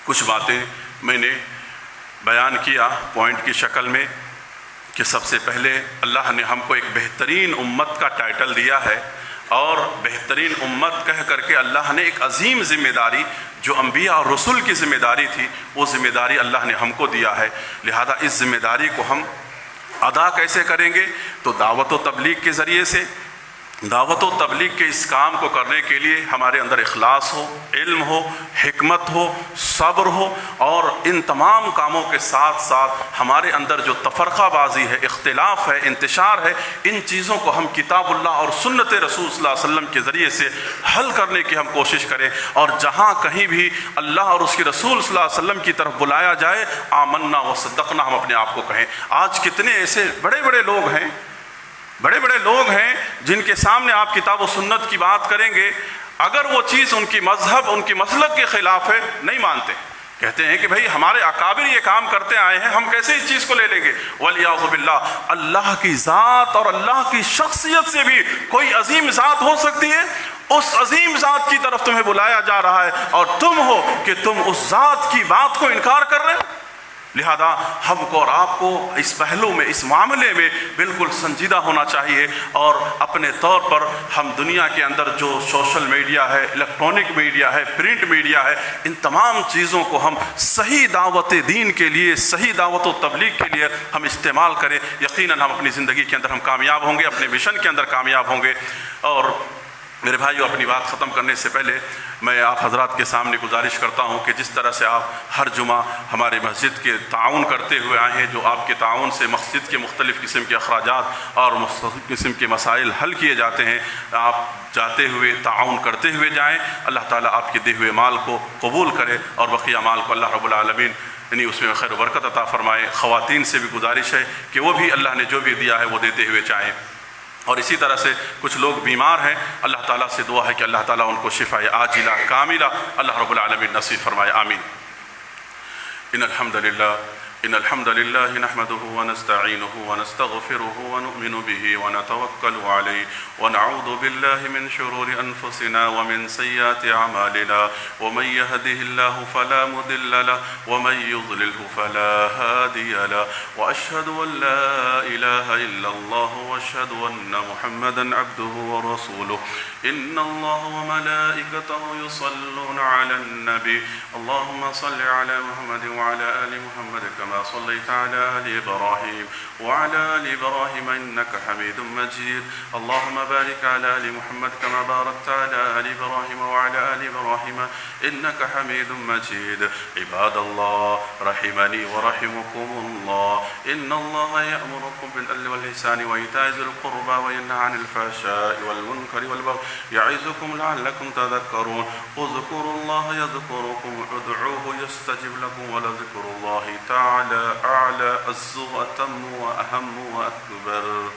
کچھ باتیں میں نے بیان کیا پوائنٹ کی شکل میں، کہ سب سے پہلے اللہ نے ہم کو ایک بہترین امت کا ٹائٹل دیا ہے، اور بہترین امت کہہ کر کے اللہ نے ایک عظیم ذمہ داری جو انبیاء اور رسول کی ذمہ داری تھی، وہ ذمہ داری اللہ نے ہم کو دیا ہے۔ لہذا اس ذمہ داری کو ہم ادا کیسے کریں گے؟ تو دعوت و تبلیغ کے ذریعے سے۔ دعوت و تبلیغ کے اس کام کو کرنے کے لیے ہمارے اندر اخلاص ہو، علم ہو، حکمت ہو، صبر ہو، اور ان تمام کاموں کے ساتھ ساتھ ہمارے اندر جو تفرقہ بازی ہے، اختلاف ہے، انتشار ہے، ان چیزوں کو ہم کتاب اللہ اور سنت رسول صلی اللہ علیہ وسلم کے ذریعے سے حل کرنے کی ہم کوشش کریں، اور جہاں کہیں بھی اللہ اور اس کے رسول صلی اللہ علیہ وسلم کی طرف بلایا جائے آمنا و صدقنا ہم اپنے آپ کو کہیں۔ آج کتنے ایسے بڑے بڑے لوگ ہیں جن کے سامنے آپ کتاب و سنت کی بات کریں گے، اگر وہ چیز ان کی مذہب، ان کی مسلک کے خلاف ہے، نہیں مانتے، کہتے ہیں کہ بھئی ہمارے اکابر یہ کام کرتے آئے ہیں، ہم کیسے اس چیز کو لے لیں گے؟ وَالْعِيَاذُ بِاللَّهِ، اللہ کی ذات اور اللہ کی شخصیت سے بھی کوئی عظیم ذات ہو سکتی ہے؟ اس عظیم ذات کی طرف تمہیں بلایا جا رہا ہے، اور تم ہو کہ تم اس ذات کی بات کو انکار کر رہے ہو۔ لہذا ہم کو اور آپ کو اس پہلو میں، اس معاملے میں بالکل سنجیدہ ہونا چاہیے، اور اپنے طور پر ہم دنیا کے اندر جو سوشل میڈیا ہے، الیکٹرانک میڈیا ہے، پرنٹ میڈیا ہے، ان تمام چیزوں کو ہم صحیح دعوت دین کے لیے، صحیح دعوت و تبلیغ کے لیے ہم استعمال کریں، یقیناً ہم اپنی زندگی کے اندر ہم کامیاب ہوں گے، اپنے مشن کے اندر کامیاب ہوں گے۔ اور میرے بھائیو، اپنی بات ختم کرنے سے پہلے میں آپ حضرات کے سامنے گزارش کرتا ہوں کہ جس طرح سے آپ ہر جمعہ ہماری مسجد کے تعاون کرتے ہوئے آئے ہیں، جو آپ کے تعاون سے مسجد کے مختلف قسم کے اخراجات اور مختلف قسم کے مسائل حل کیے جاتے ہیں، آپ جاتے ہوئے تعاون کرتے ہوئے جائیں۔ اللہ تعالیٰ آپ کے دیے ہوئے مال کو قبول کرے، اور بقیہ مال کو اللہ رب العالمین یعنی اس میں خیر و برکت عطا فرمائے۔ خواتین سے بھی گزارش ہے کہ وہ بھی اللہ نے جو بھی دیا ہے وہ دیتے ہوئے چاہیں، اور اسی طرح سے کچھ لوگ بیمار ہیں، اللہ تعالیٰ سے دعا ہے کہ اللہ تعالیٰ ان کو شفاء عاجلہ کاملہ اللہ رب العالمین نصیب فرمائے۔ آمین۔ إن الحمد لله نحمده ونستعينه ونستغفره ونؤمن به ونتوكل عليه ونعوذ بالله من شرور أنفسنا ومن سيئات أعمالنا ومن يهده الله فلا مضل له ومن يضلله فلا هادي له وأشهد أن لا إله إلا الله وأشهد أن محمدا عبده ورسوله إن الله وملائكته يصلون على النبي اللهم صل على محمد وعلى آل محمد كما كما صليت على آل إبراهيم وعلى آل إبراهيم إنك حميد مجيد. اللهم بارك على آل محمد كما باركت على آل إبراهيم وعلى آل إبراهيم إنك حميد مجيد. عباد الله رحمني ورحمكم الله، إن الله يأمركم بالعدل والإحسان وإيتاء ذي القربى وينهى عن الفحشاء والمنكر والبغي يعظكم لعلكم تذكرون. اذكروا الله يذكركم ادعوه يستجب لكم ولذكر الله تعالى أعلى أعز وأتم وأهم وأكبر.